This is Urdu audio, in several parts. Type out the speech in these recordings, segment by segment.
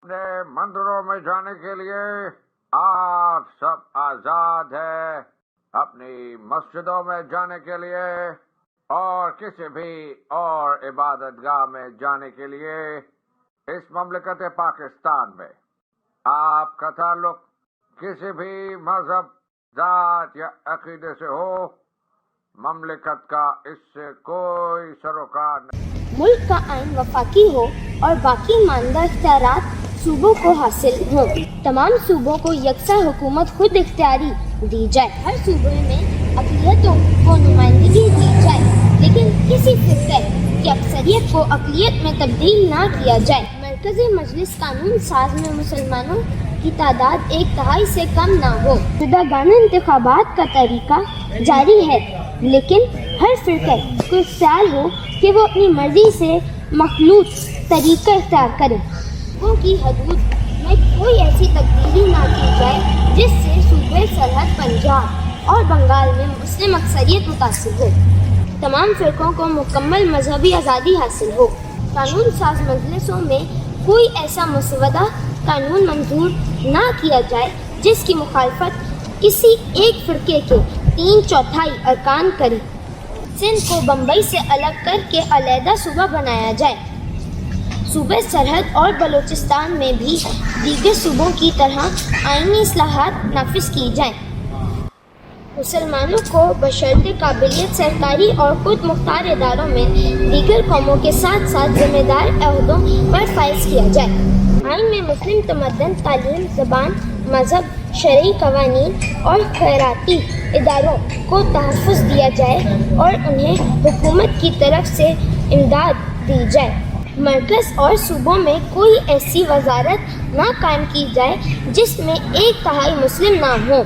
اپنے مندروں میں جانے کے لیے آپ سب آزاد ہیں، اپنی مسجدوں میں جانے کے لیے اور کسی بھی اور عبادت گاہ میں جانے کے لیے اس مملکت پاکستان میں آپ کا تعلق کسی بھی مذہب، ذات یا عقیدے سے ہو، مملکت کا اس سے کوئی سروکار نہیں۔ ملک کا آئین وفاقی ہو اور باقی ماندہ اختیارات صوبوں کو حاصل ہوں۔ تمام صوبوں کو یکساں حکومت خود اختیاری دی جائے۔ ہر صوبے میں اقلیتوں کو نمائندگی دی جائے، لیکن کسی فرقے کی اکثریت کو اقلیت میں تبدیل نہ کیا جائے۔ مرکزی مجلس قانون ساز میں مسلمانوں کی تعداد 1/3 سے کم نہ ہو۔ جداگانہ انتخابات کا طریقہ جاری ہے، لیکن ہر فرقے کو اختیار ہو کہ وہ اپنی مرضی سے مخلوط طریقہ اختیار کرے۔ صوبوں کی حدود میں کوئی ایسی تبدیلی نہ کی جائے جس سے صوبے سرحد پنجاب اور بنگال میں مسلم اکثریت متاثر ہو۔ تمام فرقوں کو مکمل مذہبی آزادی حاصل ہو۔ قانون ساز مجلسوں میں کوئی ایسا مسودہ قانون منظور نہ کیا جائے جس کی مخالفت کسی ایک فرقے کے 3/4 ارکان کرے۔ سندھ کو بمبئی سے الگ کر کے علیحدہ صوبہ بنایا جائے۔ صوبے سرحد اور بلوچستان میں بھی دیگر صوبوں کی طرح آئینی اصلاحات نافذ کی جائیں۔ مسلمانوں کو بشرط قابلیت سرکاری اور خود مختار اداروں میں دیگر قوموں کے ساتھ ساتھ ذمہ دار عہدوں پر فائز کیا جائے۔ آئین میں مسلم تمدن، تعلیم، زبان، مذہب، شرعی قوانین اور خیراتی اداروں کو تحفظ دیا جائے اور انہیں حکومت کی طرف سے امداد دی جائے۔ مرکز اور صوبوں میں کوئی ایسی وزارت نہ قائم کی جائے جس میں 1/3 مسلم نہ ہوں۔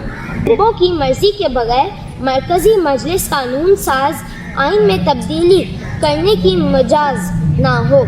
صوبوں کی مرضی کے بغیر مرکزی مجلس قانون ساز آئین میں تبدیلی کرنے کی مجاز نہ ہو۔